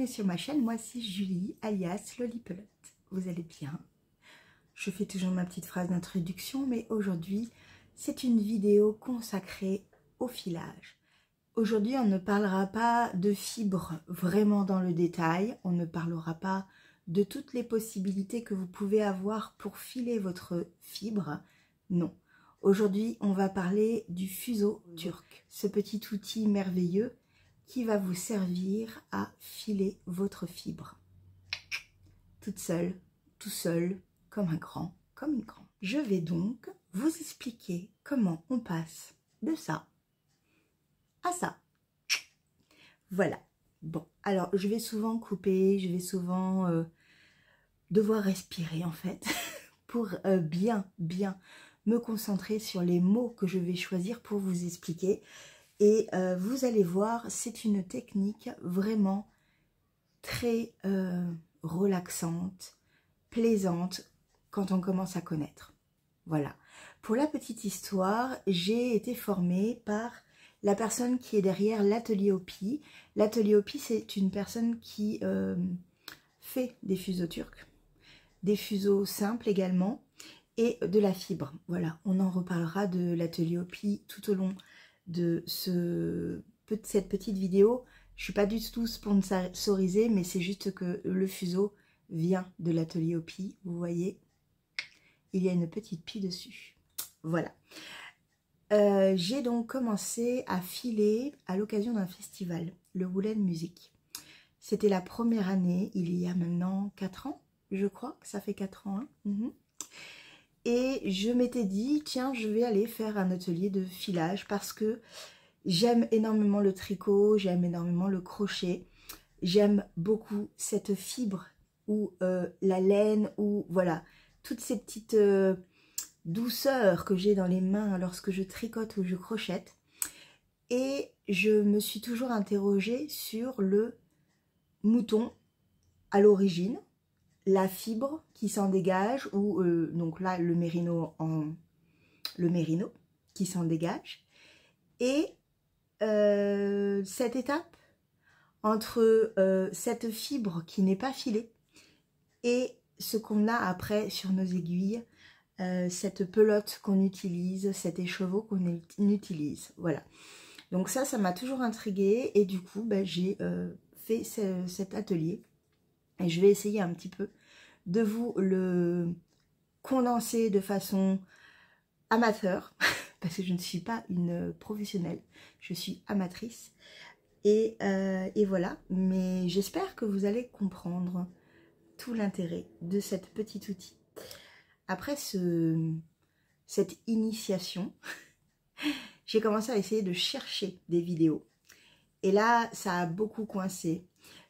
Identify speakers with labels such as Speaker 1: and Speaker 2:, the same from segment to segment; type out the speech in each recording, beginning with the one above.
Speaker 1: bienvenue sur ma chaîne, moi c'est Julie alias Lolipelote. Vous allez bien? Je fais toujours ma petite phrase d'introduction, mais aujourd'hui c'est une vidéo consacrée au filage. Aujourd'hui on ne parlera pas de fibres vraiment dans le détail, on ne parlera pas de toutes les possibilités que vous pouvez avoir pour filer votre fibre, non. Aujourd'hui on va parler du fuseau turc, ce petit outil merveilleux qui va vous servir à filer votre fibre. Toute seule, tout seul, comme un grand, comme une grande. Je vais donc vous expliquer comment on passe de ça à ça. Voilà. Bon, alors je vais souvent couper, je vais souvent devoir respirer en fait, pour bien me concentrer sur les mots que je vais choisir pour vous expliquer. Et vous allez voir, c'est une technique vraiment très relaxante, plaisante quand on commence à connaître. Voilà. Pour la petite histoire, j'ai été formée par la personne qui est derrière l'atelier Hopi. L'atelier Hopi, c'est une personne qui fait des fuseaux turcs, des fuseaux simples également, et de la fibre. Voilà, on en reparlera de l'atelier Hopi tout au long de cette petite vidéo. Je suis pas du tout sponsorisée, mais c'est juste que le fuseau vient de l'atelier Hopi. Vous voyez, il y a une petite pie dessus. Voilà. J'ai donc commencé à filer à l'occasion d'un festival, le Woolen Music. C'était la première année, il y a maintenant 4 ans, je crois que ça fait 4 ans. Hein. Et je m'étais dit, tiens, je vais aller faire un atelier de filage parce que j'aime énormément le tricot, j'aime énormément le crochet. J'aime beaucoup cette fibre ou la laine ou voilà, toutes ces petites douceurs que j'ai dans les mains lorsque je tricote ou je crochette. Et je me suis toujours interrogée sur le mouton à l'origine, la fibre qui s'en dégage, ou donc là le mérino qui s'en dégage, et cette étape entre cette fibre qui n'est pas filée et ce qu'on a après sur nos aiguilles, cette pelote qu'on utilise, cet écheveau qu'on utilise, voilà. Donc ça m'a toujours intriguée, et du coup ben, j'ai fait cet atelier. Et je vais essayer un petit peu de vous le condenser de façon amateur, parce que je ne suis pas une professionnelle, je suis amatrice. Et voilà, mais j'espère que vous allez comprendre tout l'intérêt de cet petit outil. Après cette initiation, j'ai commencé à essayer de chercher des vidéos. Et là, ça a beaucoup coincé.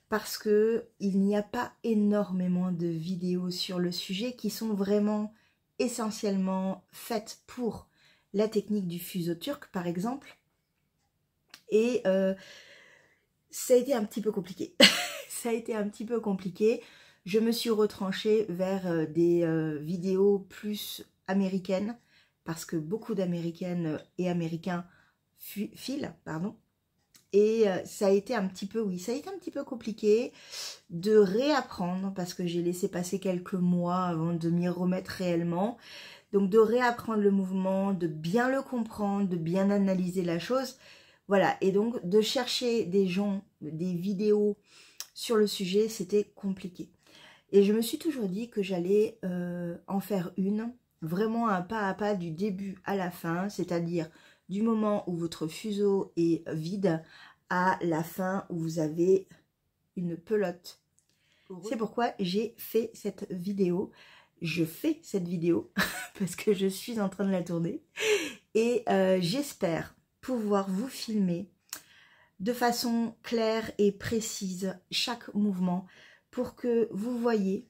Speaker 1: Parce que il n'y a pas énormément de vidéos sur le sujet qui sont vraiment essentiellement faites pour la technique du fuseau turc, par exemple. Et ça a été un petit peu compliqué. Ça a été un petit peu compliqué. Je me suis retranchée vers des vidéos plus américaines, parce que beaucoup d'Américaines et Américains filent, pardon. Et ça a été un petit peu, oui, ça a été un petit peu compliqué de réapprendre, parce que j'ai laissé passer quelques mois avant de m'y remettre réellement. Donc de réapprendre le mouvement, de bien le comprendre, de bien analyser la chose. Voilà, et donc de chercher des vidéos sur le sujet, c'était compliqué. Et je me suis toujours dit que j'allais en faire une, vraiment un pas à pas du début à la fin, c'est-à-dire du moment où votre fuseau est vide à la fin où vous avez une pelote. C'est pourquoi j'ai fait cette vidéo. Je fais cette vidéo parce que je suis en train de la tourner. Et j'espère pouvoir vous filmer de façon claire et précise chaque mouvement pour que vous voyez,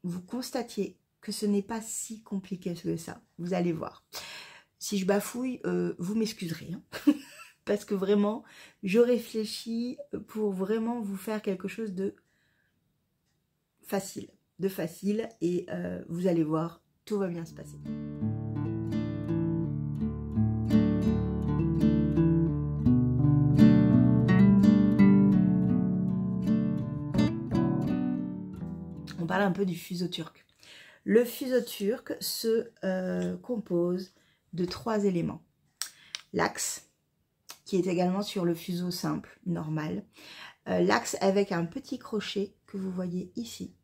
Speaker 1: vous constatiez que ce n'est pas si compliqué que ça. Vous allez voir. Si je bafouille, vous m'excuserez, hein, parce que vraiment, je réfléchis pour vraiment vous faire quelque chose de facile, et vous allez voir, tout va bien se passer. parler un peu du fuseau turc. Le fuseau turc se compose de 3 éléments. L'axe, qui est également sur le fuseau simple, normal. L'axe avec un petit crochet que vous voyez ici,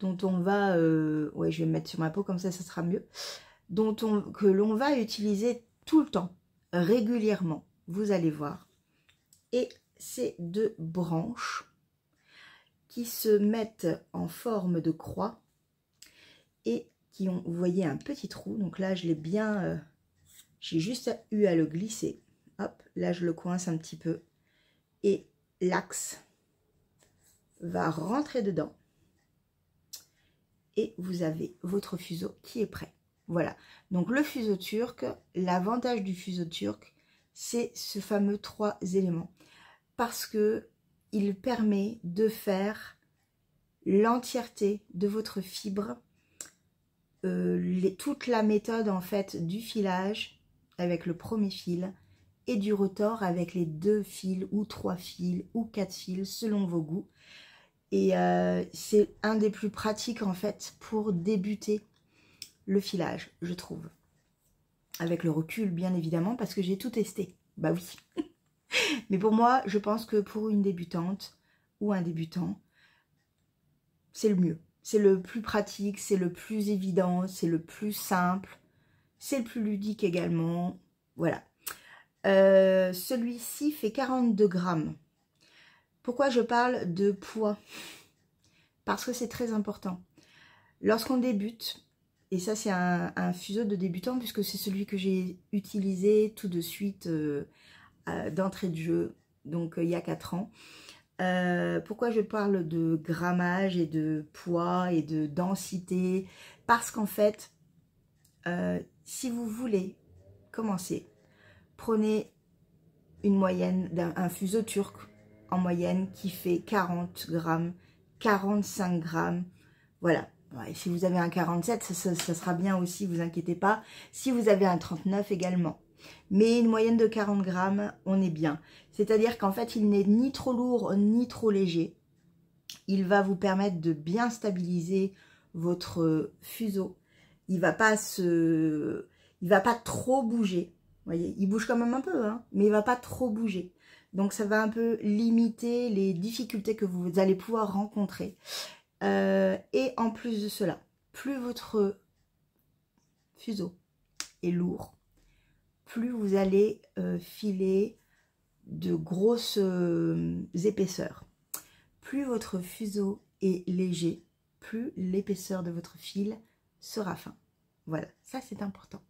Speaker 1: dont on va, ouais, je vais me mettre sur ma peau comme ça sera mieux, que l'on va utiliser tout le temps, régulièrement, vous allez voir. Et ces 2 branches qui se mettent en forme de croix et qui ont, vous voyez, un petit trou. Donc là, je l'ai bien, j'ai juste eu à le glisser. Hop, là, je le coince un petit peu. Et l'axe va rentrer dedans. Et vous avez votre fuseau qui est prêt. Voilà. Donc le fuseau turc, l'avantage du fuseau turc, c'est ce fameux 3 éléments. Parce que il permet de faire l'entièreté de votre fibre, toute la méthode en fait du filage avec le premier fil et du retors avec les 2 fils ou 3 fils ou 4 fils selon vos goûts. Et c'est un des plus pratiques en fait pour débuter le filage, je trouve. Avec le recul bien évidemment parce que j'ai tout testé. Bah oui. Mais pour moi, je pense que pour une débutante ou un débutant, c'est le mieux. C'est le plus pratique, c'est le plus évident, c'est le plus simple, c'est le plus ludique également. Voilà. Celui-ci fait 42 grammes. Pourquoi je parle de poids? Parce que c'est très important. Lorsqu'on débute, et ça c'est un fuseau de débutant puisque c'est celui que j'ai utilisé tout de suite d'entrée de jeu, donc il y a 4 ans. Pourquoi je parle de grammage et de poids et de densité? Parce qu'en fait, si vous voulez commencer, prenez une moyenne d'un fuseau turc en moyenne qui fait 40 grammes, 45 grammes, voilà. Et si vous avez un 47, ça sera bien aussi, vous inquiétez pas. Si vous avez un 39 également. Mais une moyenne de 40 grammes, on est bien. C'est-à-dire qu'en fait, il n'est ni trop lourd, ni trop léger. Il va vous permettre de bien stabiliser votre fuseau. Il va pas trop bouger. Vous voyez, il bouge quand même un peu, hein, mais il va pas trop bouger. Donc, ça va un peu limiter les difficultés que vous allez pouvoir rencontrer. Et en plus de cela, plus votre fuseau est lourd, plus vous allez filer de grosses épaisseurs. Plus votre fuseau est léger, plus l'épaisseur de votre fil sera fin. Voilà, ça c'est important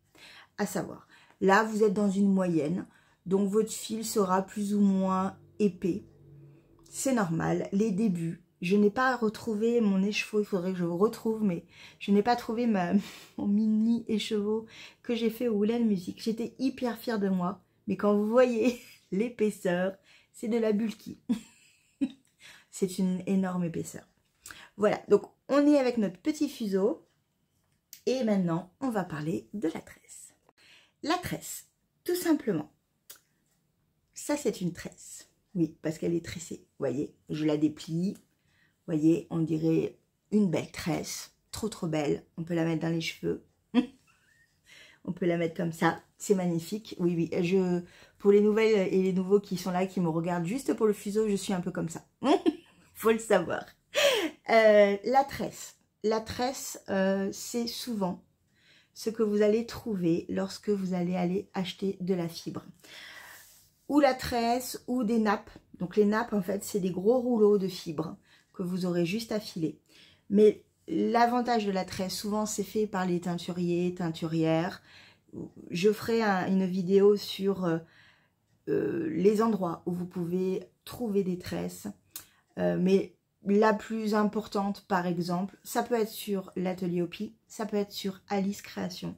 Speaker 1: à savoir. Là, vous êtes dans une moyenne, donc votre fil sera plus ou moins épais. C'est normal, les débuts. Je n'ai pas retrouvé mon écheveau, il faudrait que je vous retrouve, mais je n'ai pas trouvé mon mini écheveau que j'ai fait au Woolen Music. J'étais hyper fière de moi, mais quand vous voyez l'épaisseur, c'est de la bulky. C'est une énorme épaisseur. Voilà, donc on est avec notre petit fuseau, et maintenant on va parler de la tresse. La tresse, tout simplement, ça c'est une tresse. Oui, parce qu'elle est tressée, vous voyez, je la déplie. Vous voyez, on dirait une belle tresse, trop belle. On peut la mettre dans les cheveux. On peut la mettre comme ça, c'est magnifique. Oui, oui, pour les nouvelles et les nouveaux qui sont là, qui me regardent juste pour le fuseau, je suis un peu comme ça. Faut le savoir. La tresse. La tresse, c'est souvent ce que vous allez trouver lorsque vous allez aller acheter de la fibre. Ou la tresse, ou des nappes. Donc les nappes, en fait, c'est des gros rouleaux de fibres que vous aurez juste à filer. Mais l'avantage de la tresse, souvent c'est fait par les teinturiers, teinturières. Je ferai une vidéo sur les endroits où vous pouvez trouver des tresses. Mais la plus importante, par exemple, ça peut être sur l'atelier Opi, ça peut être sur Alice Création.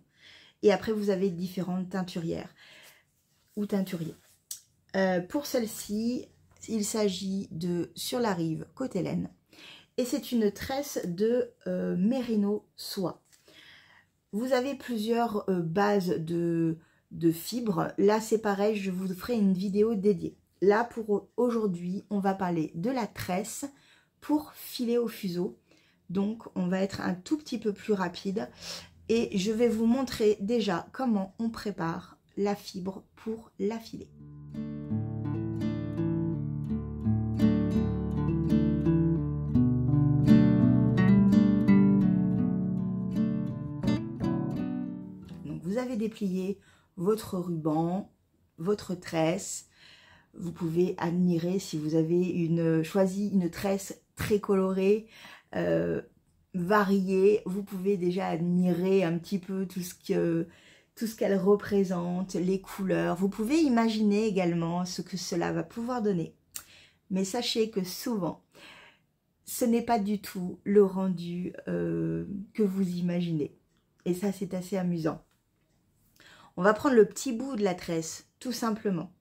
Speaker 1: Et après, vous avez différentes teinturières ou teinturiers. Pour celle-ci, il s'agit de Sur la rive côté laine. Et c'est une tresse de mérino soie. Vous avez plusieurs bases de fibres. Là, c'est pareil, je vous ferai une vidéo dédiée. Là, pour aujourd'hui, on va parler de la tresse pour filer au fuseau. Donc, on va être un tout petit peu plus rapide. Et je vais vous montrer déjà comment on prépare la fibre pour l'affiler. Donc, vous avez déplié votre ruban, votre tresse. Vous pouvez admirer si vous avez choisi une tresse très colorée, variée. Vous pouvez déjà admirer un petit peu tout ce qu'elle représente, les couleurs. Vous pouvez imaginer également ce que cela va pouvoir donner. Mais sachez que souvent, ce n'est pas du tout le rendu que vous imaginez. Et ça, c'est assez amusant. On va prendre le petit bout de la tresse, tout simplement.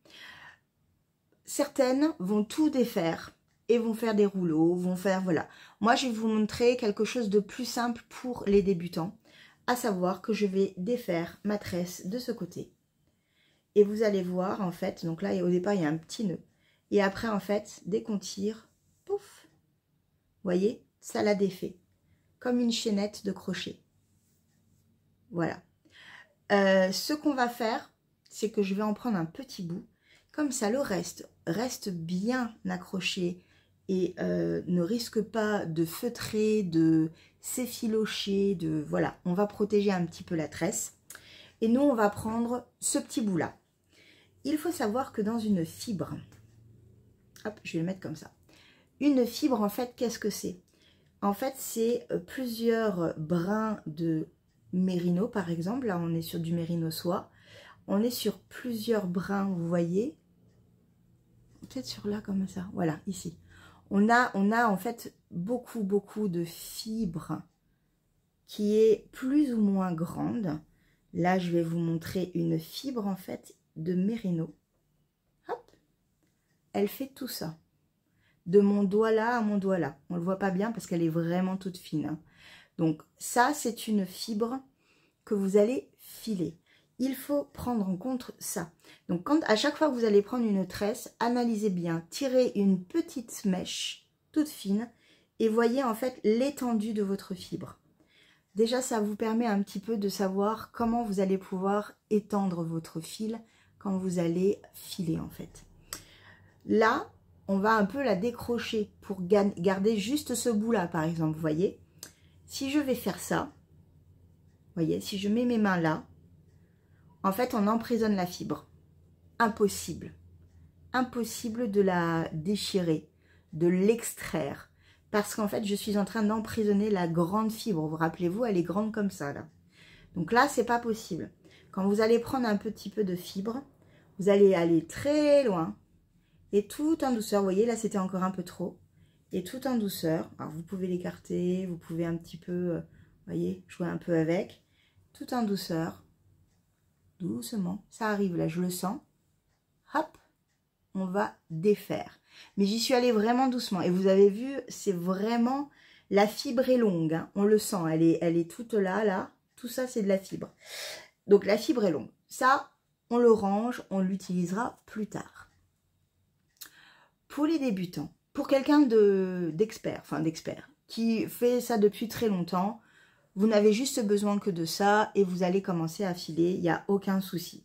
Speaker 1: Certaines vont tout défaire et vont faire des rouleaux, vont faire, voilà. Moi, je vais vous montrer quelque chose de plus simple pour les débutants, à savoir que je vais défaire ma tresse de ce côté. Et vous allez voir, en fait, donc là, au départ, il y a un petit nœud. Et après, en fait, dès qu'on tire, pouf, vous voyez, ça l'a défait, comme une chaînette de crochet. Voilà. Ce qu'on va faire, c'est que je vais en prendre un petit bout. Comme ça, le reste bien accroché et ne risque pas de feutrer, de s'effilocher, voilà. On va protéger un petit peu la tresse. Et nous, on va prendre ce petit bout-là. Il faut savoir que dans une fibre, hop, je vais le mettre comme ça. Une fibre, en fait, qu'est-ce que c'est? En fait, c'est plusieurs brins de mérino, par exemple. Là, on est sur du mérino soie. On est sur plusieurs brins, vous voyez. Peut-être sur là, comme ça. Voilà, ici. On a en fait beaucoup de fibres qui est plus ou moins grande. Là, je vais vous montrer une fibre, en fait, de mérino. Hop. Elle fait tout ça. De mon doigt là à mon doigt là. On ne le voit pas bien parce qu'elle est vraiment toute fine. Hein. Donc, ça, c'est une fibre que vous allez filer. Il faut prendre en compte ça. Donc, à chaque fois que vous allez prendre une tresse, analysez bien, tirez une petite mèche toute fine et voyez en fait l'étendue de votre fibre. Déjà, ça vous permet un petit peu de savoir comment vous allez pouvoir étendre votre fil quand vous allez filer en fait. Là, on va un peu la décrocher pour garder juste ce bout-là, par exemple, vous voyez. Si je vais faire ça, vous voyez, si je mets mes mains là, en fait, on emprisonne la fibre. Impossible. Impossible de la déchirer, de l'extraire. Parce qu'en fait, je suis en train d'emprisonner la grande fibre. Vous rappelez-vous, elle est grande comme ça, là. Donc là, c'est pas possible. Quand vous allez prendre un petit peu de fibre, vous allez aller très loin. Et tout en douceur, vous voyez, là, c'était encore un peu trop. Et tout en douceur. Alors, vous pouvez l'écarter, vous pouvez un petit peu, vous voyez, jouer un peu avec. Tout en douceur. Doucement, ça arrive là, je le sens. Hop, on va défaire. Mais j'y suis allée vraiment doucement. Et vous avez vu, c'est vraiment... La fibre est longue, hein. On le sent, elle est toute là, là. Tout ça, c'est de la fibre. Donc, la fibre est longue. Ça, on le range, on l'utilisera plus tard. Pour les débutants, pour quelqu'un d'expert, qui fait ça depuis très longtemps, vous n'avez juste besoin que de ça et vous allez commencer à filer, il n'y a aucun souci.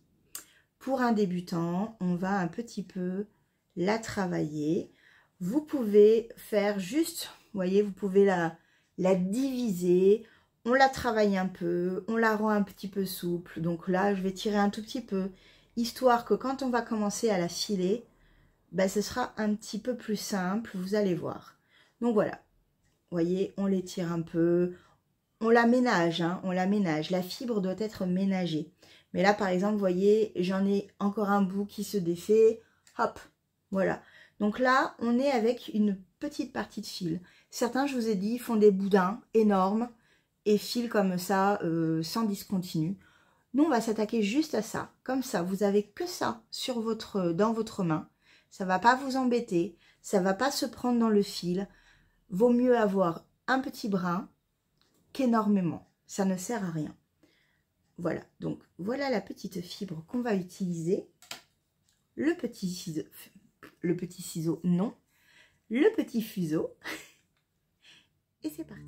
Speaker 1: Pour un débutant, on va un petit peu la travailler. Vous pouvez faire juste, vous voyez, vous pouvez la diviser. On la travaille un peu, on la rend un petit peu souple. Donc là, je vais tirer un tout petit peu, histoire que quand on va commencer à la filer, ben, ce sera un petit peu plus simple, vous allez voir. Donc voilà, vous voyez, on l'étire un peu. On la ménage, hein, on la ménage. La fibre doit être ménagée. Mais là, par exemple, vous voyez, j'en ai encore un bout qui se défait. Hop, voilà. Donc là, on est avec une petite partie de fil. Certains, je vous ai dit, font des boudins énormes et filent comme ça, sans discontinu. Nous, on va s'attaquer juste à ça. Comme ça, vous avez que ça sur dans votre main. Ça ne va pas vous embêter. Ça ne va pas se prendre dans le fil. Vaut mieux avoir un petit brin qu'énormément, ça ne sert à rien. Voilà, donc voilà la petite fibre qu'on va utiliser. Le petit ciseau, non, le petit fuseau. et c'est parti.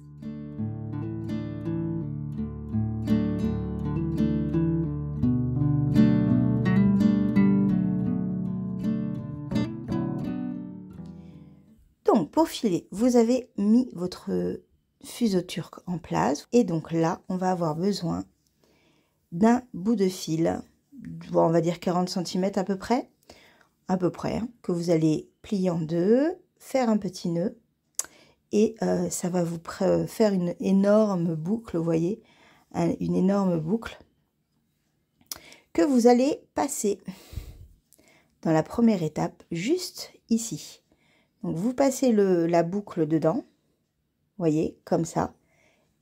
Speaker 1: Donc pour filer, vous avez mis votre fuseau turc en place et donc là on va avoir besoin d'un bout de fil, bon, on va dire 40 cm à peu près hein, que vous allez plier en deux, faire un petit nœud et ça va vous faire une énorme boucle, vous voyez, une énorme boucle que vous allez passer dans la première étape juste ici. Donc vous passez la boucle dedans, voyez, comme ça,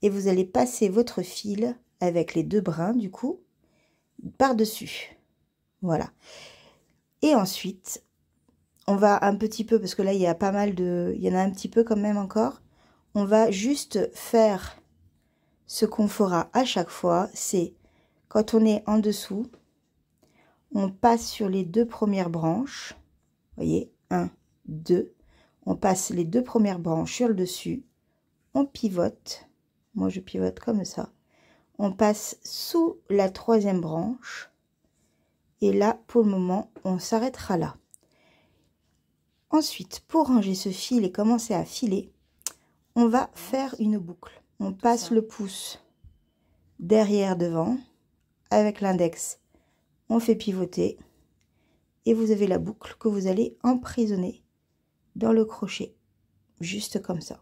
Speaker 1: et vous allez passer votre fil avec les deux brins du coup par-dessus, voilà. Et ensuite, on va un petit peu, parce que là il y a pas mal de, il y en a un petit peu quand même encore, on va juste faire ce qu'on fera à chaque fois, c'est quand on est en dessous, on passe sur les deux premières branches, voyez, 1, 2, on passe les deux premières branches sur le dessus, on pivote, moi je pivote comme ça, on passe sous la troisième branche, et là pour le moment on s'arrêtera là. Ensuite, pour ranger ce fil et commencer à filer, on va faire une boucle. On passe le pouce derrière devant, avec l'index, on fait pivoter, et vous avez la boucle que vous allez emprisonner dans le crochet, juste comme ça.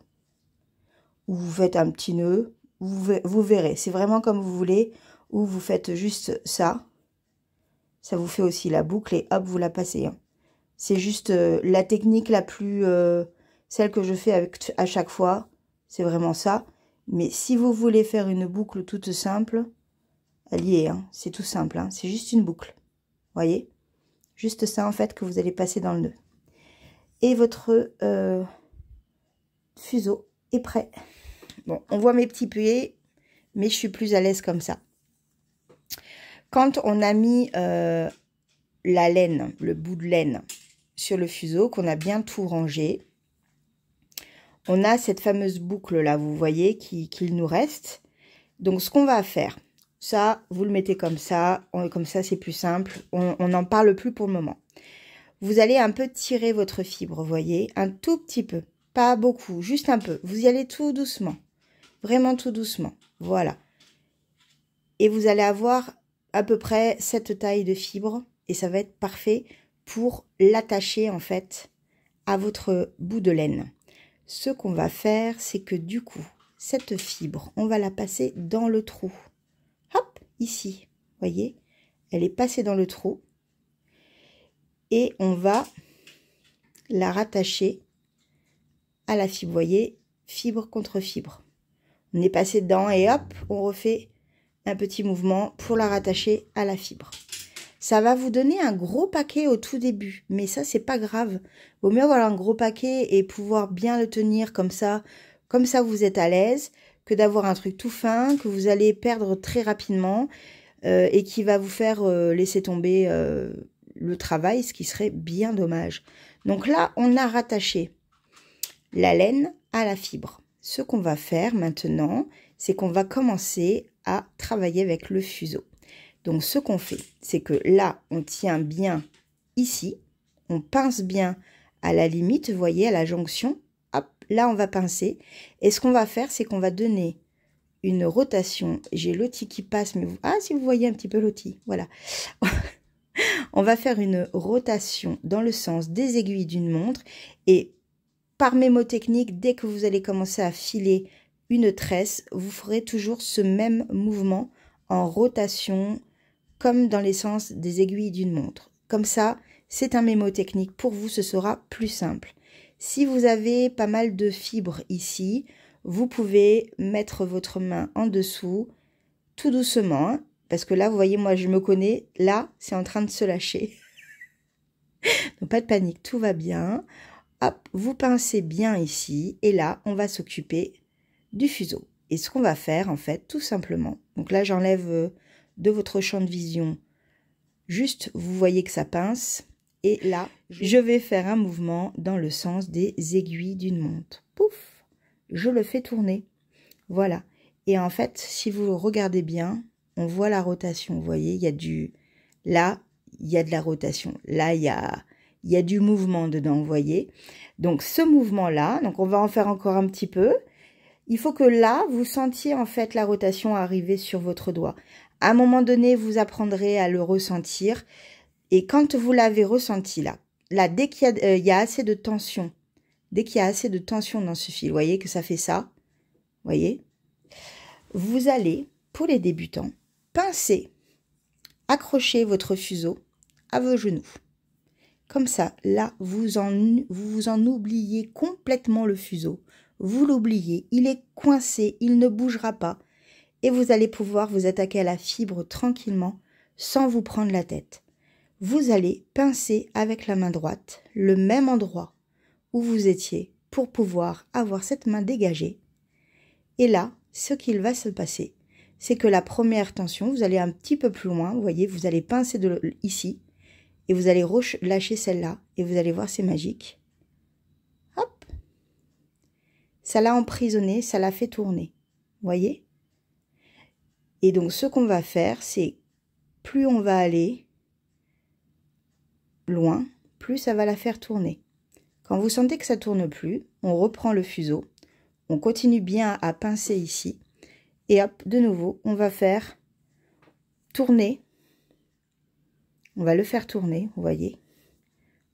Speaker 1: Ou vous faites un petit nœud, vous verrez, c'est vraiment comme vous voulez, ou vous faites juste ça, ça vous fait aussi la boucle et hop, vous la passez. Hein. C'est juste la technique la plus, celle que je fais à chaque fois, c'est vraiment ça. Mais si vous voulez faire une boucle toute simple, elle y est, hein, c'est tout simple, hein, c'est juste une boucle, voyez, juste ça en fait que vous allez passer dans le nœud. Et votre fuseau est prêt. Bon, on voit mes petits pieds, mais je suis plus à l'aise comme ça. Quand on a mis la laine, le bout de laine sur le fuseau, qu'on a bien tout rangé, on a cette fameuse boucle là, vous voyez, qu'il nous reste. Donc ce qu'on va faire, ça, vous le mettez comme ça c'est plus simple, on n'en parle plus pour le moment. Vous allez un peu tirer votre fibre, vous voyez, un tout petit peu, pas beaucoup, juste un peu. Vous y allez tout doucement, vraiment tout doucement, voilà. Et vous allez avoir à peu près cette taille de fibre et ça va être parfait pour l'attacher en fait à votre bout de laine. Ce qu'on va faire, c'est que du coup, cette fibre, on va la passer dans le trou. Hop, ici, voyez, elle est passée dans le trou. Et on va la rattacher à la fibre, voyez, fibre contre fibre. On est passé dedans et hop, on refait un petit mouvement pour la rattacher à la fibre. Ça va vous donner un gros paquet au tout début, mais ça, c'est pas grave. Vaut mieux avoir un gros paquet et pouvoir bien le tenir comme ça vous êtes à l'aise, que d'avoir un truc tout fin, que vous allez perdre très rapidement et qui va vous faire laisser tomber le travail, ce qui serait bien dommage. Donc là, on a rattaché la laine à la fibre. Ce qu'on va faire maintenant, c'est qu'on va commencer à travailler avec le fuseau. Donc, ce qu'on fait, c'est que là, on tient bien ici, on pince bien à la limite, vous voyez, à la jonction. Hop, là, on va pincer. Et ce qu'on va faire, c'est qu'on va donner une rotation. J'ai l'outil qui passe, mais si vous voyez un petit peu l'outil, voilà. On va faire une rotation dans le sens des aiguilles d'une montre. Et par mémotechnique, dès que vous allez commencer à filer une tresse, vous ferez toujours ce même mouvement en rotation, comme dans les sens des aiguilles d'une montre. Comme ça, c'est un mémotechnique. Pour vous, ce sera plus simple. Si vous avez pas mal de fibres ici, vous pouvez mettre votre main en dessous, tout doucement, hein, parce que là, vous voyez, moi, je me connais. Là, c'est en train de se lâcher. Donc, pas de panique, tout va bien. Hop, vous pincez bien ici. Et là, on va s'occuper du fuseau. Et ce qu'on va faire, en fait, tout simplement. Donc là, j'enlève de votre champ de vision. Juste, vous voyez que ça pince. Et là, je vais faire un mouvement dans le sens des aiguilles d'une montre. Pouf! je le fais tourner. Voilà. Et en fait, si vous regardez bien, on voit la rotation. Vous voyez, il y a du... Là, il y a de la rotation. Là, il y a du mouvement dedans, vous voyez. Donc, ce mouvement-là, donc on va en faire encore un petit peu. Il faut que là, vous sentiez en fait la rotation arriver sur votre doigt. À un moment donné, vous apprendrez à le ressentir. Et quand vous l'avez ressenti là, dès qu'il y a assez de tension, dès qu'il y a assez de tension dans ce fil, vous voyez que ça fait ça, vous voyez, vous allez, pour les débutants, pincer, accrocher votre fuseau à vos genoux. Comme ça, là, vous en oubliez complètement le fuseau. Vous l'oubliez, il est coincé, il ne bougera pas. Et vous allez pouvoir vous attaquer à la fibre tranquillement, sans vous prendre la tête. Vous allez pincer avec la main droite le même endroit où vous étiez pour pouvoir avoir cette main dégagée. Et là, ce qu'il va se passer, c'est que la première tension, vous allez un petit peu plus loin, vous voyez, vous allez pincer ici, et vous allez lâcher celle-là, et vous allez voir, c'est magique. Hop! Ça l'a emprisonné, ça l'a fait tourner, vous voyez? Et donc, ce qu'on va faire, c'est, plus on va aller loin, plus ça va la faire tourner. Quand vous sentez que ça tourne plus, on reprend le fuseau, on continue bien à pincer ici, et hop, de nouveau, on va faire tourner. On va le faire tourner, vous voyez.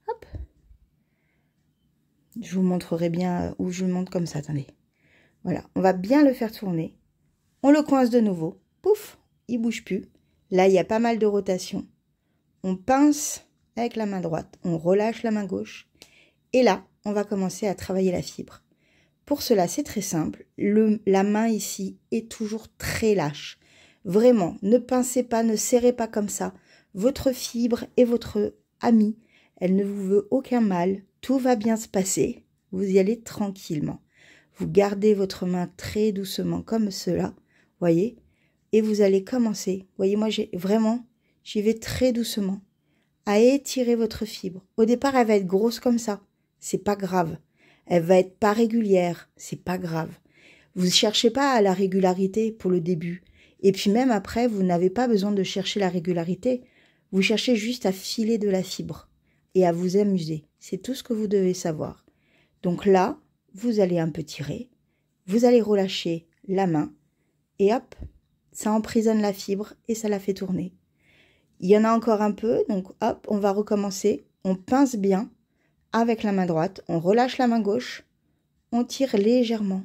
Speaker 1: Hop. Je vous montrerai bien où je le montre comme ça, attendez. Voilà, on va bien le faire tourner. On le coince de nouveau. Pouf, il bouge plus. Là, il y a pas mal de rotation. On pince avec la main droite, on relâche la main gauche. Et là, on va commencer à travailler la fibre. Pour cela, c'est très simple. La main ici est toujours très lâche. Vraiment, ne pincez pas, ne serrez pas comme ça. Votre fibre est votre amie. Elle ne vous veut aucun mal. Tout va bien se passer. Vous y allez tranquillement. Vous gardez votre main très doucement comme cela. Voyez? Et vous allez commencer. Voyez, moi, j'y vais très doucement. À étirer votre fibre. Au départ, elle va être grosse comme ça. C'est pas grave. Elle va être pas régulière. C'est pas grave. Vous ne cherchez pas à la régularité pour le début. Et puis même après, vous n'avez pas besoin de chercher la régularité. Vous cherchez juste à filer de la fibre et à vous amuser. C'est tout ce que vous devez savoir. Donc là, vous allez un peu tirer. Vous allez relâcher la main. Et hop, ça emprisonne la fibre et ça la fait tourner. Il y en a encore un peu. Donc hop, on va recommencer. On pince bien avec la main droite. On relâche la main gauche. On tire légèrement.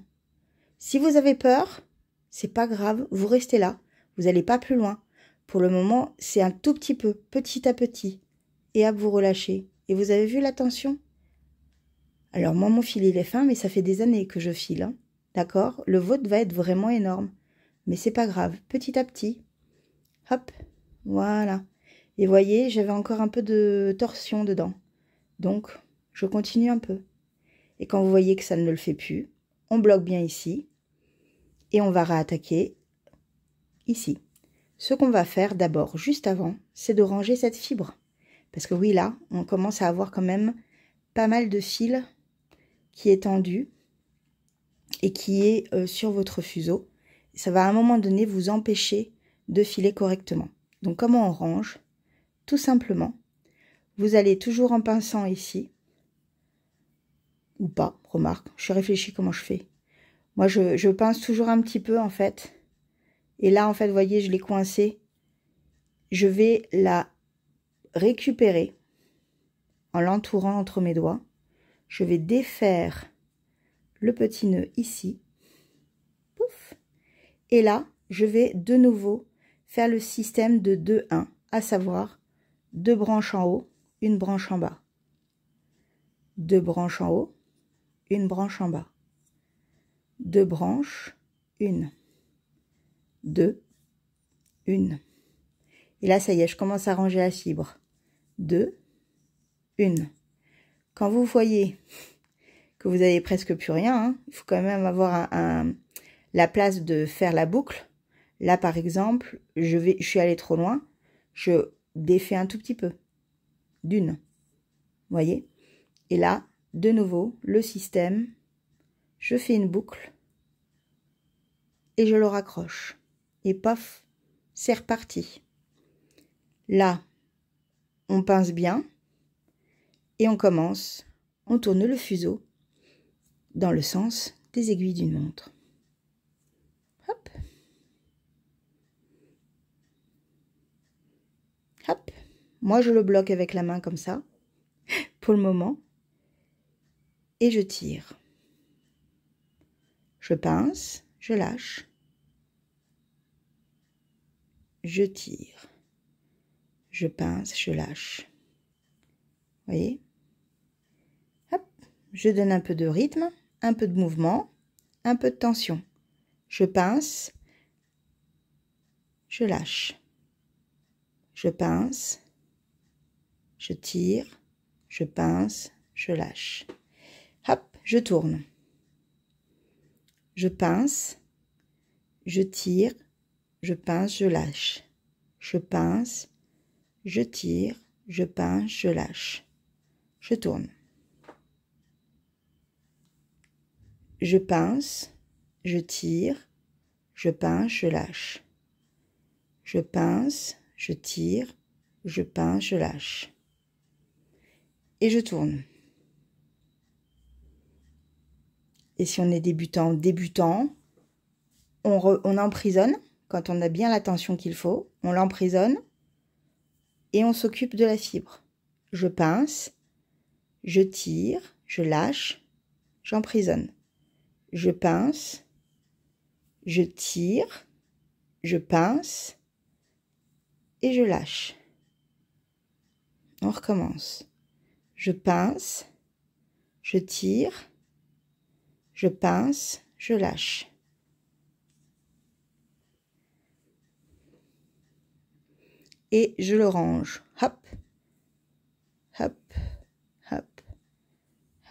Speaker 1: Si vous avez peur, c'est pas grave, vous restez là, vous n'allez pas plus loin. Pour le moment, c'est un tout petit peu, petit à petit. Et hop, vous relâchez. Et vous avez vu la tension? Alors moi, mon fil, il est fin, mais ça fait des années que je file. Hein. D'accord? Le vôtre va être vraiment énorme. Mais c'est pas grave, petit à petit. Hop, voilà. Et voyez, j'avais encore un peu de torsion dedans. Donc, je continue un peu. Et quand vous voyez que ça ne le fait plus, on bloque bien ici. Et on va réattaquer ici. Ce qu'on va faire d'abord, juste avant, c'est de ranger cette fibre. Parce que oui, là, on commence à avoir quand même pas mal de fil qui est tendu et qui est sur votre fuseau. Ça va à un moment donné vous empêcher de filer correctement. Donc comment on range? Tout simplement, vous allez toujours en pinçant ici, ou pas, remarque, je réfléchis comment je fais. Moi, je pince toujours un petit peu, en fait. Et là, en fait, vous voyez, je l'ai coincée. Je vais la récupérer en l'entourant entre mes doigts. Je vais défaire le petit nœud ici. Pouf. Et là, je vais de nouveau faire le système de 2-1, à savoir 2 branches en haut, une branche en bas. 2 branches en haut, une branche en bas. 2 branches, 1, 2, 1. Et là, ça y est, je commence à ranger la fibre. 2, 1. Quand vous voyez que vous avez presque plus rien, hein, il faut quand même avoir la place de faire la boucle. Là, par exemple, je suis allée trop loin. Je défais un tout petit peu. D'une. Vous voyez? Et là, de nouveau, le système. je fais une boucle et je le raccroche. Et paf, c'est reparti. Là, on pince bien et on commence. On tourne le fuseau dans le sens des aiguilles d'une montre. Hop. Hop. Moi, je le bloque avec la main comme ça, pour le moment. Et je tire. Je pince, je lâche. Je tire. Je pince, je lâche. Vous voyez? Hop. Je donne un peu de rythme, un peu de mouvement, un peu de tension. Je pince, je lâche. Je pince, je tire, je pince, je lâche. Hop, je tourne. Je pince, je tire, je pince, je lâche. Je pince, je tire, je pince, je lâche. Je tourne. Je pince, je tire, je pince, je lâche. Je pince, je tire, je pince, je lâche. Et je tourne. Et si on est débutant, on emprisonne. Quand on a bien la tension qu'il faut, on l'emprisonne et on s'occupe de la fibre. Je pince, je tire, je lâche, j'emprisonne. Je pince, je tire, je pince et je lâche. On recommence. Je pince, je tire, je pince, je lâche. Et je le range. Hop, hop, hop,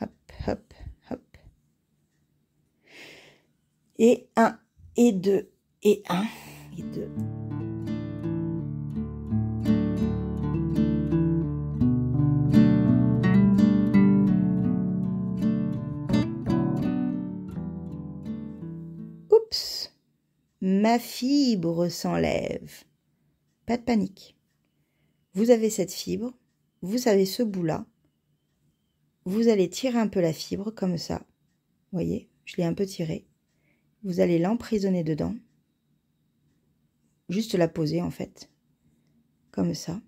Speaker 1: hop, hop, hop. Et 1, et 2, et 1, et 2. Oups, ma fibre s'enlève. Pas de panique. Vous avez cette fibre, vous avez ce bout-là. Vous allez tirer un peu la fibre comme ça. Vous voyez, je l'ai un peu tiré. Vous allez l'emprisonner dedans. Juste la poser en fait. Comme ça.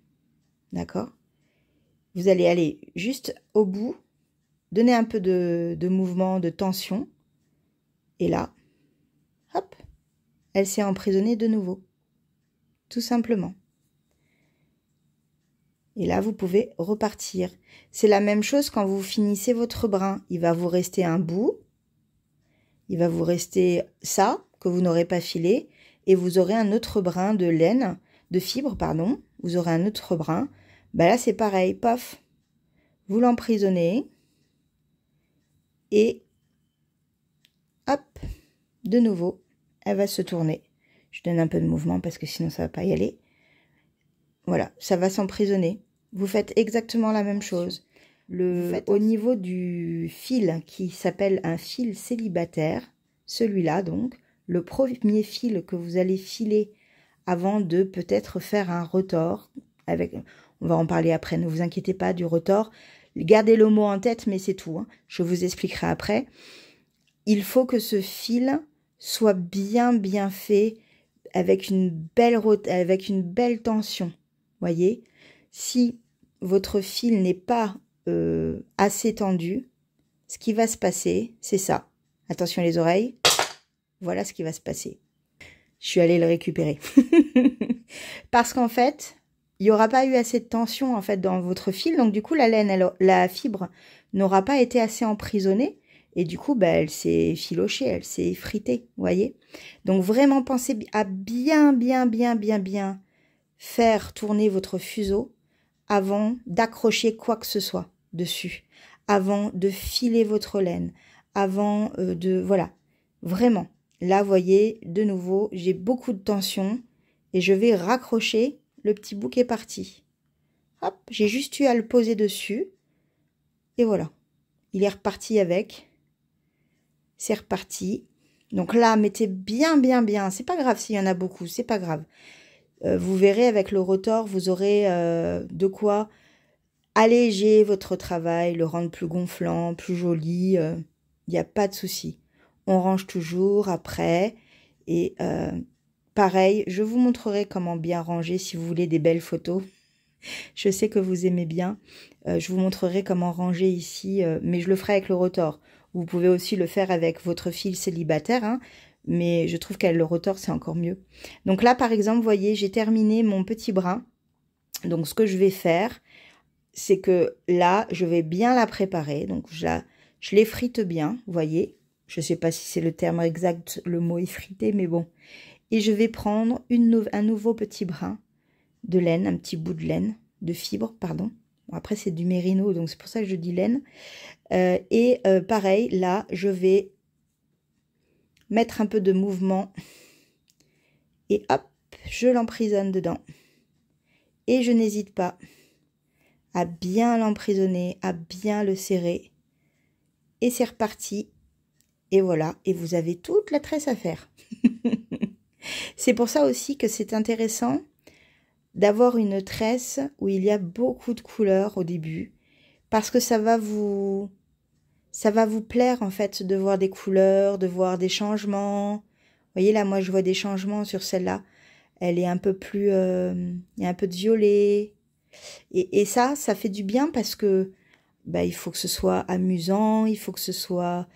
Speaker 1: D'accord? Vous allez aller juste au bout. Donner un peu de mouvement, de tension. Et là, hop, elle s'est emprisonnée de nouveau. Tout simplement. Et là, vous pouvez repartir. C'est la même chose quand vous finissez votre brin. Il va vous rester un bout. Il va vous rester ça, que vous n'aurez pas filé. Et vous aurez un autre brin de laine, de fibre, pardon. Vous aurez un autre brin. Ben là, c'est pareil. Paf. Vous l'emprisonnez. Et hop, de nouveau, elle va se tourner. Je donne un peu de mouvement parce que sinon, ça ne va pas y aller. Voilà, ça va s'emprisonner. Vous faites exactement la même chose. Au niveau du fil qui s'appelle un fil célibataire, celui-là donc, le premier fil que vous allez filer avant de peut-être faire un retors, on va en parler après, ne vous inquiétez pas du retors, gardez le mot en tête mais c'est tout, hein. Je vous expliquerai après. Il faut que ce fil soit bien fait, avec une belle tension, voyez. Si votre fil n'est pas assez tendu, ce qui va se passer, c'est ça. Attention les oreilles. Voilà ce qui va se passer. Je suis allée le récupérer. Parce qu'en fait, il n'y aura pas eu assez de tension en fait dans votre fil. Donc du coup, la laine, la fibre n'aura pas été assez emprisonnée. Et du coup, bah, elle s'est filochée, elle s'est effritée, vous voyez. Donc vraiment, pensez à bien faire tourner votre fuseau avant d'accrocher quoi que ce soit dessus, avant de filer votre laine, avant voilà, vraiment. Là, vous voyez, de nouveau, j'ai beaucoup de tension et je vais raccrocher, le petit bout qui est parti. Hop, j'ai juste eu à le poser dessus et voilà. Il est reparti avec. C'est reparti. Donc là, mettez bien, bien, bien. C'est pas grave s'il y en a beaucoup, c'est pas grave. Vous verrez avec le rotor, vous aurez de quoi alléger votre travail, le rendre plus gonflant, plus joli. Il n'y a pas de souci. On range toujours après. Et pareil, je vous montrerai comment bien ranger si vous voulez des belles photos. Je sais que vous aimez bien. Je vous montrerai comment ranger ici, mais je le ferai avec le rotor. Vous pouvez aussi le faire avec votre fil célibataire, hein, mais je trouve qu'avec le rotor, c'est encore mieux. Donc là, par exemple, vous voyez, j'ai terminé mon petit brin. Donc, ce que je vais faire, c'est que là, je vais bien la préparer. Donc, je l'effrite bien, vous voyez. Je ne sais pas si c'est le terme exact, le mot effrité, mais bon. Et je vais prendre un nouveau petit brin de laine, un petit bout de laine, de fibre, pardon. Bon, après, c'est du mérino, donc c'est pour ça que je dis laine. Pareil, là, je vais mettre un peu de mouvement. Et hop, je l'emprisonne dedans. Et je n'hésite pas à bien l'emprisonner, à bien le serrer. Et c'est reparti. Et voilà, et vous avez toute la tresse à faire. C'est pour ça aussi que c'est intéressant d'avoir une tresse où il y a beaucoup de couleurs au début. Parce que ça va vous plaire en fait de voir des couleurs, de voir des changements. Vous voyez là, moi je vois des changements sur celle-là. Elle est un peu plus... il y a un peu de violet. Et ça fait du bien parce que il faut que ce soit amusant, il faut que ce soit...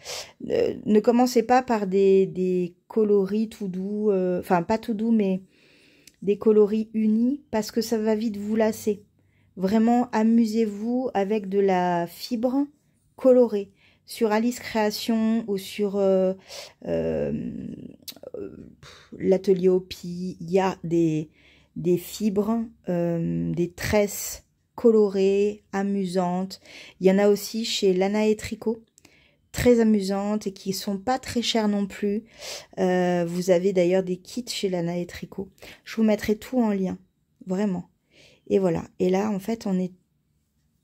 Speaker 1: ne commencez pas par des coloris tout doux, enfin pas tout doux, mais des coloris unis, parce que ça va vite vous lasser. Vraiment, amusez-vous avec de la fibre colorée. Sur Alice Création ou sur l'atelier Opi, il y a des fibres, des tresses colorées, amusantes. Il y en a aussi chez Lana et Tricot, très amusantes et qui sont pas très chères non plus. Vous avez d'ailleurs des kits chez Lana et Tricot. Je vous mettrai tout en lien, vraiment. Et voilà. Et là, en fait, on est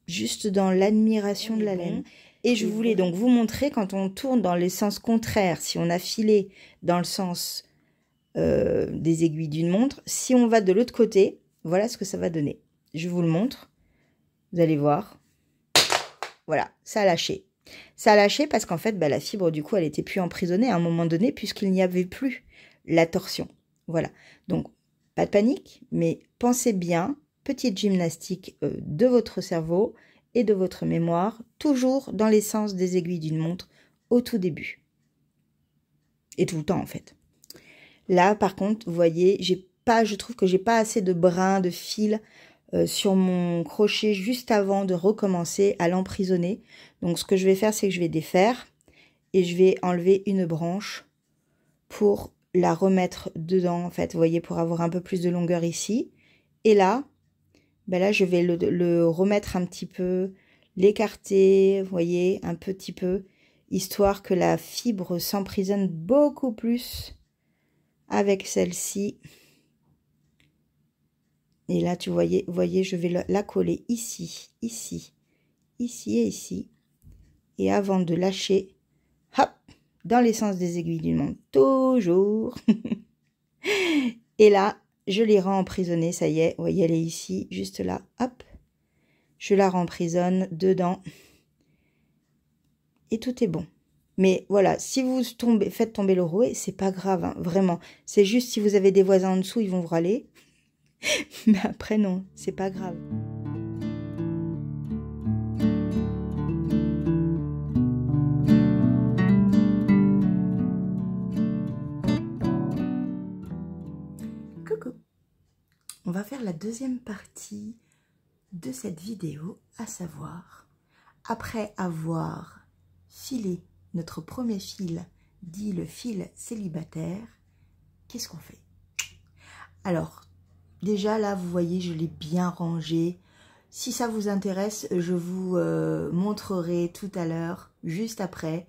Speaker 1: juste dans l'admiration de la laine. Et je voulais donc vous montrer quand on tourne dans les sens contraires, si on a filé dans le sens des aiguilles d'une montre, si on va de l'autre côté, voilà ce que ça va donner. Je vous le montre. Vous allez voir. Voilà, ça a lâché. Ça a lâché parce qu'en fait, la fibre, du coup, elle était plus emprisonnée à un moment donné puisqu'il n'y avait plus la torsion. Voilà. Donc, pas de panique, mais pensez bien, petite gymnastique de votre cerveau et de votre mémoire, toujours dans les sens des aiguilles d'une montre au tout début. Et tout le temps, en fait. Là, par contre, vous voyez, je trouve que j'ai pas assez de brins, de fil sur mon crochet juste avant de recommencer à l'emprisonner. Donc, ce que je vais faire, c'est que je vais défaire et je vais enlever une branche pour la remettre dedans, en fait, vous voyez, pour avoir un peu plus de longueur ici. Et là, là, je vais le remettre un petit peu, l'écarter, vous voyez, un petit peu, histoire que la fibre s'emprisonne beaucoup plus avec celle-ci. Et là, vous voyez, je vais la coller ici, ici, ici et ici. Et avant de lâcher, hop, dans les sens des aiguilles d'une montre, toujours. Et là, je les rends emprisonnées, ça y est, vous voyez, elle est ici, juste là, hop. Je la remprisonne dedans. Et tout est bon. Mais voilà, si vous faites tomber le rouet, c'est pas grave, hein, vraiment. C'est juste si vous avez des voisins en dessous, ils vont vous râler. Mais après, non, c'est pas grave. Coucou. On va faire la deuxième partie de cette vidéo, à savoir, après avoir filé notre premier fil, dit le fil célibataire, qu'est-ce qu'on fait? Alors, déjà là, vous voyez, je l'ai bien rangé. Si ça vous intéresse, je vous montrerai tout à l'heure, juste après,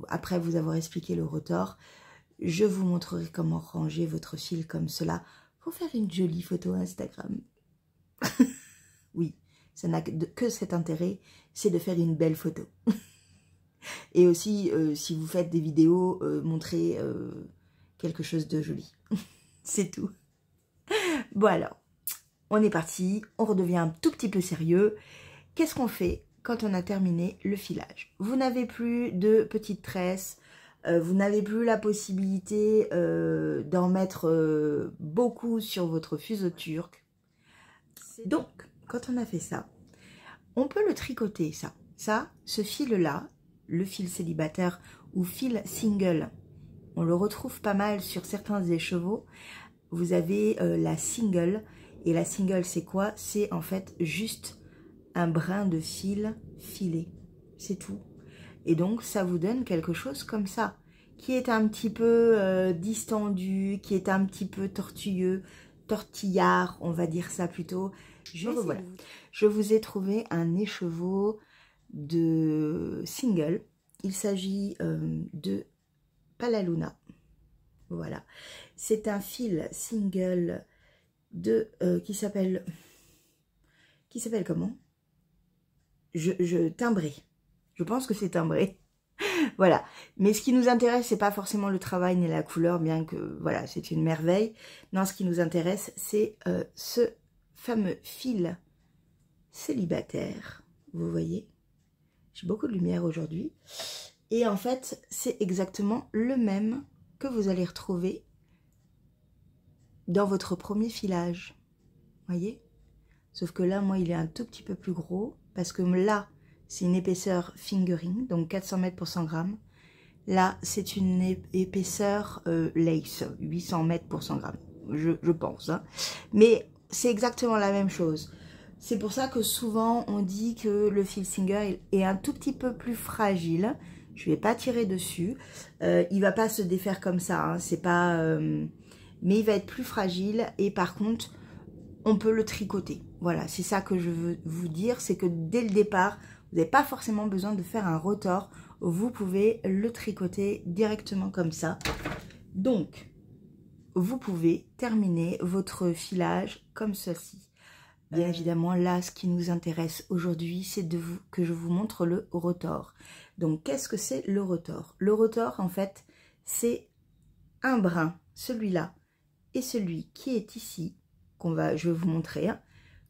Speaker 1: après vous avoir expliqué le rotor, je vous montrerai comment ranger votre fil comme cela pour faire une jolie photo Instagram. Oui, ça n'a que cet intérêt, c'est de faire une belle photo. Et aussi, si vous faites des vidéos, montrez quelque chose de joli. C'est tout. Bon alors, on est parti, on redevient un tout petit peu sérieux. Qu'est-ce qu'on fait quand on a terminé le filage? Vous n'avez plus de petites tresses, vous n'avez plus la possibilité d'en mettre beaucoup sur votre fuseau turc. Donc, quand on a fait ça, on peut le tricoter, ce fil-là, le fil célibataire ou fil single, on le retrouve pas mal sur certains écheveaux. Vous avez la single, et la single c'est quoi? C'est en fait juste un brin de fil filé, c'est tout. Et donc ça vous donne quelque chose comme ça, qui est un petit peu distendu, qui est un petit peu tortillard, on va dire ça plutôt. Voilà. Je vous ai trouvé un écheveau de single. Il s'agit de Palaluna. Voilà. C'est un fil single de qui s'appelle comment? Timbré. Je pense que c'est timbré. Voilà. Mais ce qui nous intéresse, c'est pas forcément le travail ni la couleur, bien que voilà, c'est une merveille. Non, ce qui nous intéresse, c'est ce fameux fil célibataire. Vous voyez? J'ai beaucoup de lumière aujourd'hui. Et en fait, c'est exactement le même que vous allez retrouver dans votre premier filage. Voyez? Sauf que là, moi, il est un tout petit peu plus gros. Parce que là, c'est une épaisseur fingering, donc 400 mètres pour 100 grammes. Là, c'est une épaisseur lace, 800 mètres pour 100 grammes, je pense. Hein. Mais c'est exactement la même chose. C'est pour ça que souvent, on dit que le fil single est un tout petit peu plus fragile. Je ne vais pas tirer dessus. Il ne va pas se défaire comme ça. Hein. C'est pas, mais il va être plus fragile. Et par contre, on peut le tricoter. Voilà, c'est ça que je veux vous dire. C'est que dès le départ, vous n'avez pas forcément besoin de faire un rotor. Vous pouvez le tricoter directement comme ça. Donc, vous pouvez terminer votre filage comme ceci. Bien évidemment, là, ce qui nous intéresse aujourd'hui, c'est que je vous montre le rotor. Donc, qu'est-ce que c'est le rotor? Le rotor, en fait, c'est un brin, celui-là, et celui qui est ici, je vais vous montrer, hein,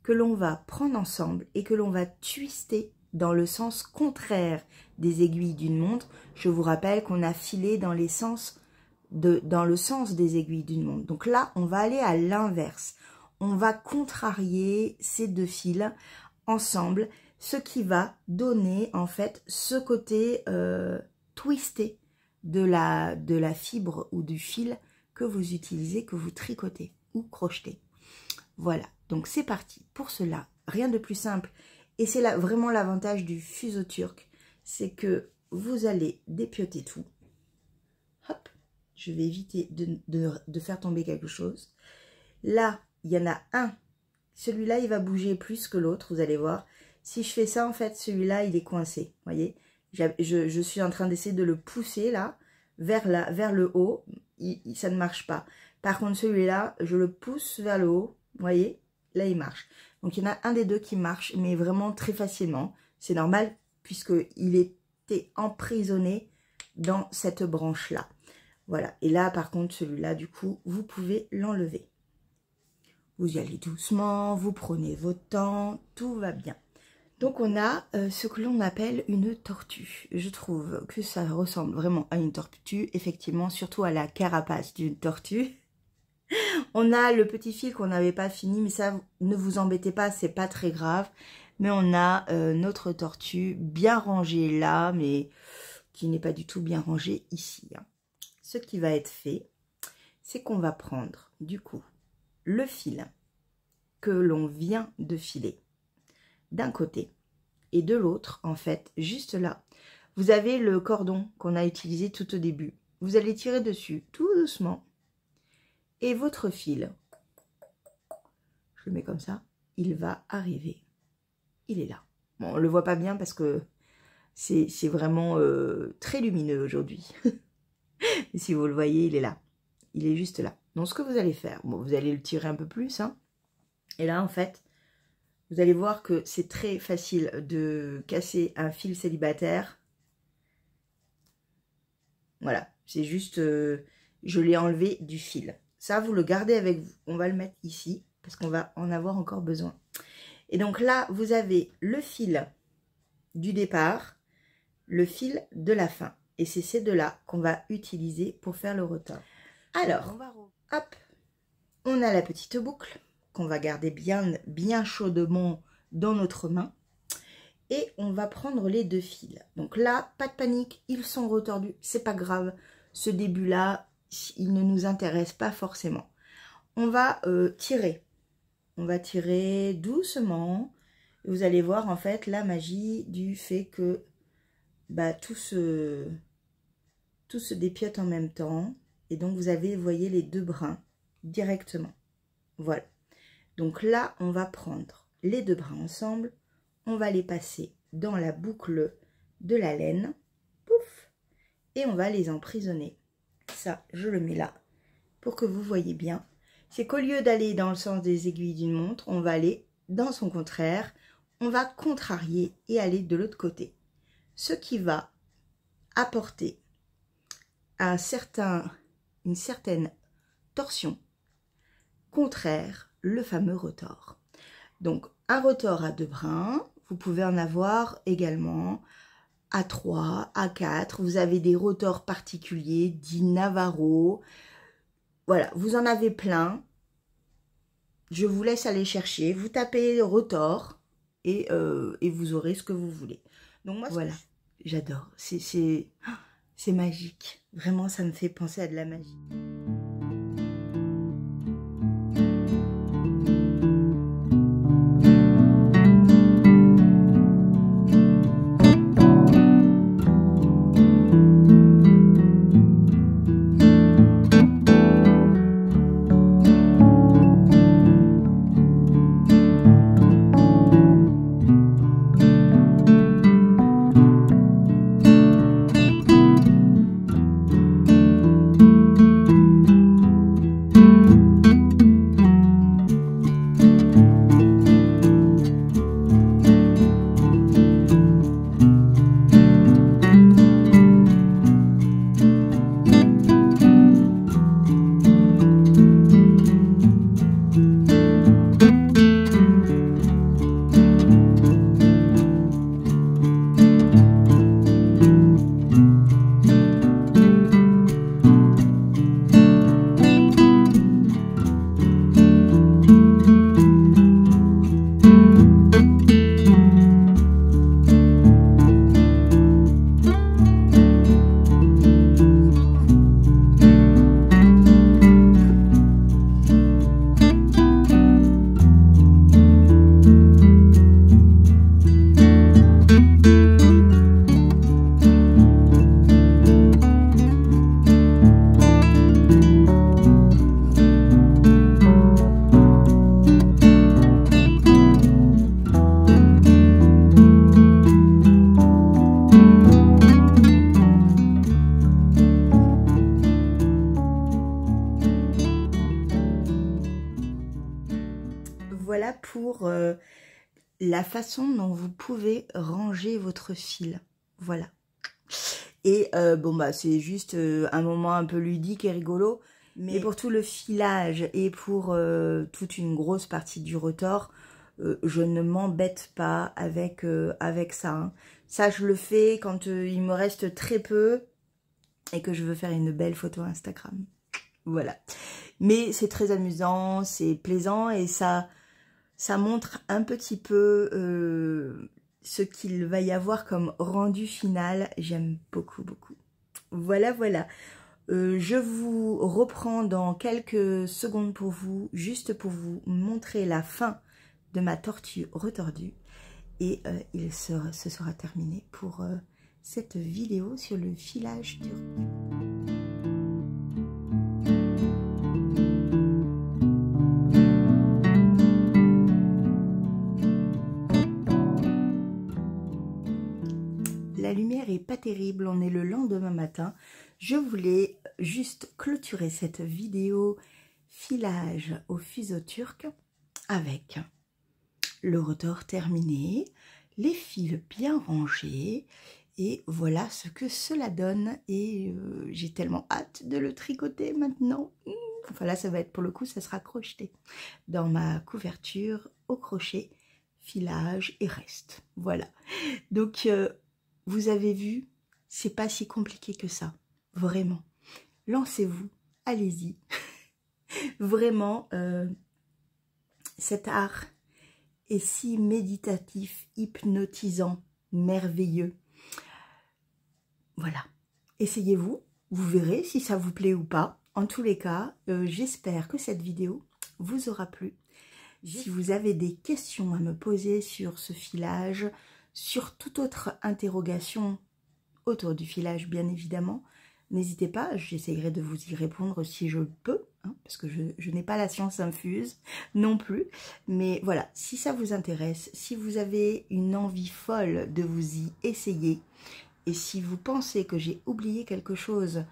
Speaker 1: que l'on va prendre ensemble et que l'on va twister dans le sens contraire des aiguilles d'une montre. Je vous rappelle qu'on a filé dans le sens des aiguilles d'une montre. Donc là, on va aller à l'inverse. On va contrarier ces deux fils ensemble, ce qui va donner en fait ce côté twisté de la fibre ou du fil que vous utilisez, que vous tricotez ou crochetez. Voilà, donc c'est parti. Pour cela, rien de plus simple. Et c'est là vraiment l'avantage du fuseau turc, c'est que vous allez dépioter tout. Hop, je vais éviter de faire tomber quelque chose. Là, il y en a un. Celui-là, il va bouger plus que l'autre, vous allez voir. Si je fais ça, en fait, celui-là, il est coincé. Vous voyez, je suis en train d'essayer de le pousser là, vers le haut. Ça ne marche pas. Par contre, celui-là, je le pousse vers le haut. Vous voyez, là, il marche. Donc, il y en a un des deux qui marche, mais vraiment très facilement. C'est normal, puisqu'il était emprisonné dans cette branche-là. Voilà. Et là, par contre, celui-là, du coup, vous pouvez l'enlever. Vous y allez doucement, vous prenez votre temps, tout va bien. Donc, on a ce que l'on appelle une tortue. Je trouve que ça ressemble vraiment à une tortue, effectivement, surtout à la carapace d'une tortue. On a le petit fil qu'on n'avait pas fini, mais ça, ne vous embêtez pas, c'est pas très grave. Mais on a notre tortue bien rangée là, mais qui n'est pas du tout bien rangée ici. Hein. Ce qui va être fait, c'est qu'on va prendre, du coup, le fil que l'on vient de filer d'un côté et de l'autre, en fait, juste là. Vous avez le cordon qu'on a utilisé tout au début. Vous allez tirer dessus tout doucement. Et votre fil, je le mets comme ça, il va arriver. Il est là. Bon, on ne le voit pas bien parce que c'est vraiment très lumineux aujourd'hui. Et si vous le voyez, il est là. Il est juste là. Donc, ce que vous allez faire, bon, vous allez le tirer un peu plus. Hein, et là, en fait, vous allez voir que c'est très facile de casser un fil célibataire Voilà, c'est juste, je l'ai enlevé du fil. Ça, vous le gardez avec vous. On va le mettre ici, parce qu'on va en avoir encore besoin. Et donc là, vous avez le fil du départ, le fil de la fin. Et c'est ces deux-là qu'on va utiliser pour faire le retors. Alors, hop, on a la petite boucle qu'on va garder bien chaudement dans notre main. Et on va prendre les deux fils. Donc là, pas de panique, ils sont retordus, c'est pas grave. Ce début-là, il ne nous intéresse pas forcément. On va tirer. On va tirer doucement. Vous allez voir en fait la magie du fait que bah, tout se dépiote en même temps. Et donc vous avez, vous voyez, les deux brins directement. Voilà. Donc là, on va prendre les deux brins ensemble. On va les passer dans la boucle de la laine. Pouf. Et on va les emprisonner. Ça, je le mets là pour que vous voyez bien. C'est qu'au lieu d'aller dans le sens des aiguilles d'une montre, on va aller dans son contraire. On va contrarier et aller de l'autre côté. Ce qui va apporter une certaine torsion contraire, le fameux retors. Donc, un retors à deux brins, vous pouvez en avoir également à 3, à 4. Vous avez des retors particuliers, dits Navarro. Voilà, vous en avez plein. Je vous laisse aller chercher. Vous tapez retors et vous aurez ce que vous voulez. Donc moi, voilà, j'adore. C'est magique. Vraiment, ça me fait penser à de la magie. Voilà pour la façon dont vous pouvez ranger votre fil. Voilà. Et bon bah c'est juste un moment un peu ludique et rigolo. Mais pour tout le filage et pour toute une grosse partie du retors, je ne m'embête pas avec ça. Hein. Ça, je le fais quand il me reste très peu et que je veux faire une belle photo Instagram. Voilà. Mais c'est très amusant, c'est plaisant et ça montre un petit peu ce qu'il va y avoir comme rendu final. J'aime beaucoup, beaucoup. Voilà, voilà. Je vous reprends dans quelques secondes pour vous, juste pour vous montrer la fin de ma tortue retordue. Et ce sera terminé pour cette vidéo sur le filage du La lumière est pas terrible, on est le lendemain matin. Je voulais juste clôturer cette vidéo filage au fuseau turc avec le retors terminé, les fils bien rangés Et voilà ce que cela donne. Et j'ai tellement hâte de le tricoter maintenant. Enfin là, ça va être pour le coup, ça sera crocheté dans ma couverture au crochet, filage et reste. Voilà. Donc, vous avez vu, c'est pas si compliqué que ça. Vraiment. Lancez-vous. Allez-y. Vraiment, cet art est si méditatif, hypnotisant, merveilleux. Voilà. Essayez-vous. Vous verrez si ça vous plaît ou pas. En tous les cas, j'espère que cette vidéo vous aura plu. Si vous avez des questions à me poser sur ce filage, sur toute autre interrogation autour du filage, bien évidemment, n'hésitez pas, j'essaierai de vous y répondre si je peux, hein, parce que je n'ai pas la science infuse non plus. Mais voilà, si ça vous intéresse, si vous avez une envie folle de vous y essayer, et si vous pensez que j'ai oublié quelque chose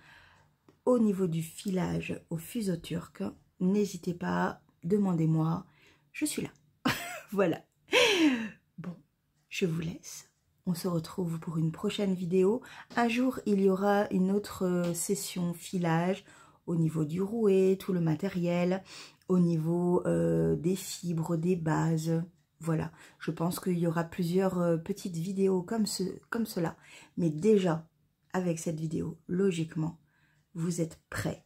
Speaker 1: au niveau du filage au fuseau turc, n'hésitez pas, demandez-moi, je suis là. Voilà. Bon, je vous laisse. On se retrouve pour une prochaine vidéo. Un jour, il y aura une autre session filage au niveau du rouet, tout le matériel, au niveau des fibres, des bases. Voilà, je pense qu'il y aura plusieurs petites vidéos comme cela. Mais déjà, avec cette vidéo, logiquement, vous êtes prêts